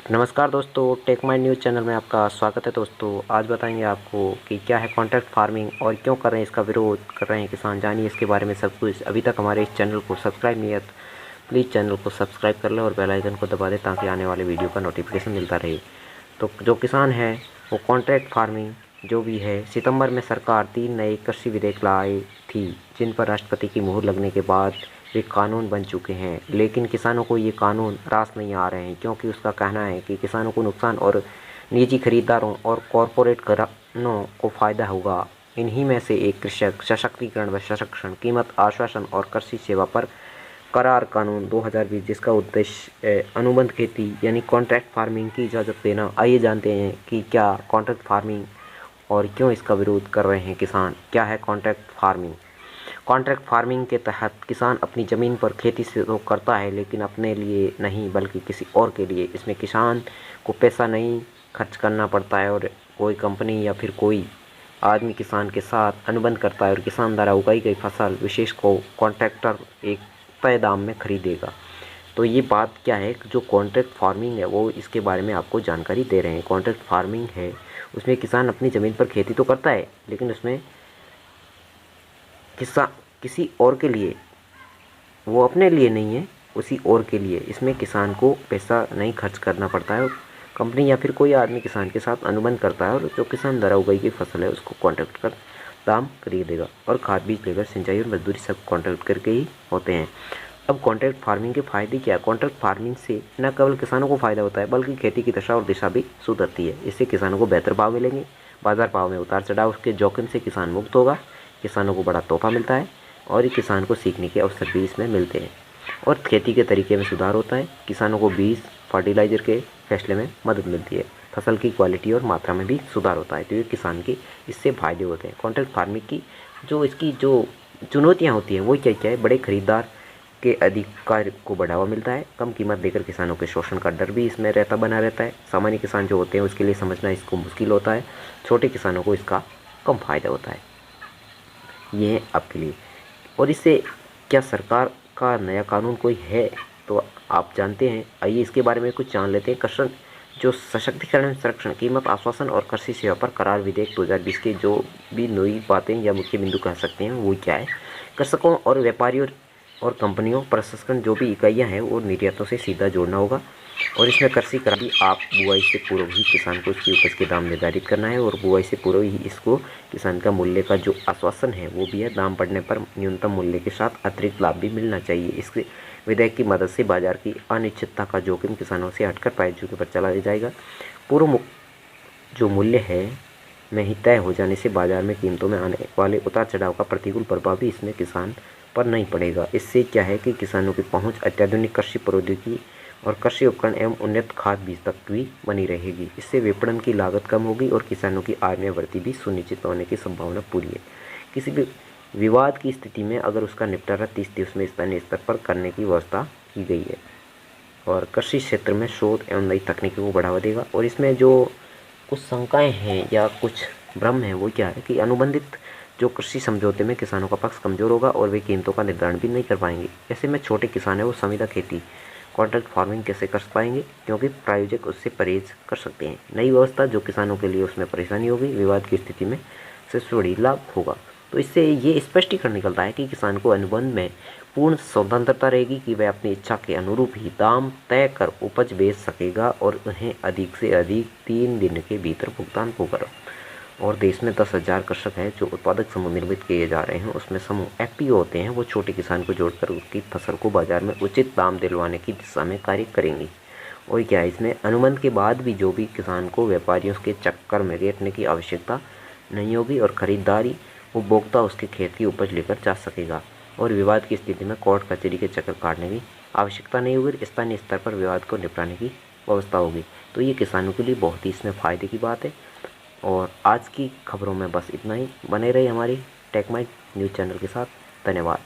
नमस्कार दोस्तों, take mind news channel में आपका स्वागत है। दोस्तों आज बताएंगे आपको कि क्या है कॉन्ट्रैक्ट फार्मिंग और क्यों कर रहे हैं, इसका विरोध कर रहे हैं किसान। जानिए इसके बारे में सब कुछ। अभी तक हमारे इस चैनल को सब्सक्राइब नहीं है तो प्लीज़ चैनल को सब्सक्राइब कर लें और बेल आइकन को दबा दें ताकि आने वाले वीडियो का नोटिफिकेशन मिलता रहे। तो जो किसान है वो कॉन्ट्रैक्ट फार्मिंग जो भी है, सितंबर में सरकार 3 नए कृषि विधेयक लाई थी जिन पर राष्ट्रपति की मुहर लगने के बाद वे कानून बन चुके हैं। लेकिन किसानों को ये कानून रास नहीं आ रहे हैं क्योंकि उसका कहना है कि किसानों को नुकसान और निजी खरीदारों और कॉरपोरेट घरानों को फ़ायदा होगा। इन्हीं में से एक कृषक सशक्तिकरण व संरक्षण, कीमत आश्वासन और कृषि सेवा पर करार कानून 2020, जिसका उद्देश्य अनुबंध खेती यानी कॉन्ट्रैक्ट फार्मिंग की इजाज़त देना। आइए जानते हैं कि क्या कॉन्ट्रैक्ट फार्मिंग और क्यों इसका विरोध कर रहे हैं किसान। क्या है कॉन्ट्रैक्ट फार्मिंग? कॉन्ट्रैक्ट फार्मिंग के तहत किसान अपनी ज़मीन पर खेती से तो करता है लेकिन अपने लिए नहीं बल्कि किसी और के लिए। इसमें किसान को पैसा नहीं खर्च करना पड़ता है और कोई कंपनी या फिर कोई आदमी किसान के साथ अनुबंध करता है और किसान द्वारा उगाई गई फसल विशेष को कॉन्ट्रैक्टर एक तय दाम में खरीदेगा। तो ये बात क्या है, जो कॉन्ट्रैक्ट फार्मिंग है वो इसके बारे में आपको जानकारी दे रहे हैं। कॉन्ट्रैक्ट फार्मिंग है उसमें किसान अपनी ज़मीन पर खेती तो करता है लेकिन उसमें किसी और के लिए, वो अपने लिए नहीं है, उसी और के लिए। इसमें किसान को पैसा नहीं खर्च करना पड़ता है। कंपनी या फिर कोई आदमी किसान के साथ अनुबंध करता है और जो किसान द्वारा उगाई गई फसल है उसको कॉन्ट्रैक्ट कर दाम खरीदेगा और खाद बीज लेकर सिंचाई और मजदूरी सब कॉन्ट्रैक्ट करके ही होते हैं। अब कॉन्ट्रैक्ट फार्मिंग के फ़ायदे क्या है? कॉन्ट्रैक्ट फार्मिंग से न केवल किसानों को फ़ायदा होता है बल्कि खेती की दशा और दिशा भी सुधरती है। इससे किसानों को बेहतर भाव मिलेंगे, बाजार भाव में उतार चढ़ाव के जोखिम से किसान मुक्त होगा, किसानों को बड़ा तोहफा मिलता है और किसान को सीखने के अवसर भी इसमें मिलते हैं और खेती के तरीके में सुधार होता है। किसानों को बीज फर्टिलाइज़र के फैसले में मदद मिलती है, फसल की क्वालिटी और मात्रा में भी सुधार होता है। तो ये किसान के इससे फायदे होते हैं। कॉन्ट्रैक्ट फार्मिंग की इसकी जो चुनौतियाँ होती हैं वो क्या क्या है? बड़े खरीदार के अधिकार को बढ़ावा मिलता है, कम कीमत देकर किसानों के शोषण का डर भी इसमें बना रहता है। सामान्य किसान जो होते हैं उसके लिए समझना इसको मुश्किल होता है, छोटे किसानों को इसका कम फायदा होता है। ये है आपके लिए। और इससे क्या सरकार का नया कानून कोई है तो आप जानते हैं? आइए इसके बारे में कुछ जान लेते हैं। कृषक जो सशक्तिकरण, संरक्षण, कीमत आश्वासन और कृषि सेवा पर करार विधेयक 2020 के जो भी नई बातें या मुख्य बिंदु कह सकते हैं वो क्या है? कृषकों और व्यापारियों और कंपनियों प्रसंस्करण जो भी इकाइयाँ हैं वो निर्यातों से सीधा जोड़ना होगा। और इसमें कृषि करार आप बुआई से पूर्व ही किसान को इसकी उपज के दाम निर्धारित करना है और बुआई से पूर्व ही इसको किसान का मूल्य का जो आश्वासन है वो भी है। दाम बढ़ने पर न्यूनतम मूल्य के साथ अतिरिक्त लाभ भी मिलना चाहिए। इस विधेयक की मदद से बाजार की अनिश्चितता का जोखिम किसानों से हटकर प्रायोजकों पर चला जाएगा। पूर्व जो मूल्य है में ही तय हो जाने से बाजार में कीमतों में आने वाले उतार चढ़ाव का प्रतिकूल प्रभाव भी इसमें किसान पर नहीं पड़ेगा। इससे क्या है कि किसानों की पहुंच अत्याधुनिक कृषि प्रौद्योगिकी और कृषि उपकरण एवं उन्नत खाद बीज तक भी बनी रहेगी। इससे विपणन की लागत कम होगी और किसानों की आय में वृद्धि भी सुनिश्चित होने की संभावना पूरी है। किसी भी विवाद की स्थिति में अगर उसका निपटारा 30 दिवस में स्थानीय स्तर पर करने की व्यवस्था की गई है और कृषि क्षेत्र में शोध एवं नई तकनीकों को बढ़ावा देगा। और इसमें जो कुछ शंकाएँ हैं या कुछ भ्रम है वो क्या है कि अनुबंधित जो कृषि समझौते में किसानों का पक्ष कमज़ोर होगा और वे कीमतों का निर्धारण भी नहीं कर पाएंगे। ऐसे में छोटे किसान है वो संविदा खेती कॉन्ट्रैक्ट फार्मिंग कैसे कर पाएंगे क्योंकि प्रायोजक उससे परहेज कर सकते हैं। नई व्यवस्था जो किसानों के लिए उसमें परेशानी होगी, विवाद की स्थिति में सबसे बड़ी लाभ होगा। तो इससे ये स्पष्टीकरण निकलता है कि किसान को अनुबंध में पूर्ण स्वतंत्रता रहेगी कि वह अपनी इच्छा के अनुरूप ही दाम तय कर उपज बेच सकेगा और उन्हें अधिक से अधिक 3 दिन के भीतर भुगतान होगा। और देश में 10,000 कृषक हैं जो उत्पादक समूह निर्मित किए जा रहे हैं। उसमें समूह एफपीओ होते हैं, वो छोटे किसान को जोड़कर उसकी फसल को बाजार में उचित दाम दिलवाने की दिशा में कार्य करेंगी। और क्या है, इसमें अनुबंध के बाद भी जो भी किसान को व्यापारियों के चक्कर में रेटने की आवश्यकता नहीं होगी और खरीदारी उपभोक्ता उसके खेत की उपज लेकर जा सकेगा और विवाद की स्थिति में कोर्ट कचहरी के चक्कर काटने की आवश्यकता नहीं होगी। स्थानीय स्तर पर विवाद को निपटाने की व्यवस्था होगी। तो ये किसानों के लिए बहुत ही इसमें फ़ायदे की बात है। और आज की खबरों में बस इतना ही। बने रहिए हमारी टेक माइंड न्यूज़ चैनल के साथ। धन्यवाद।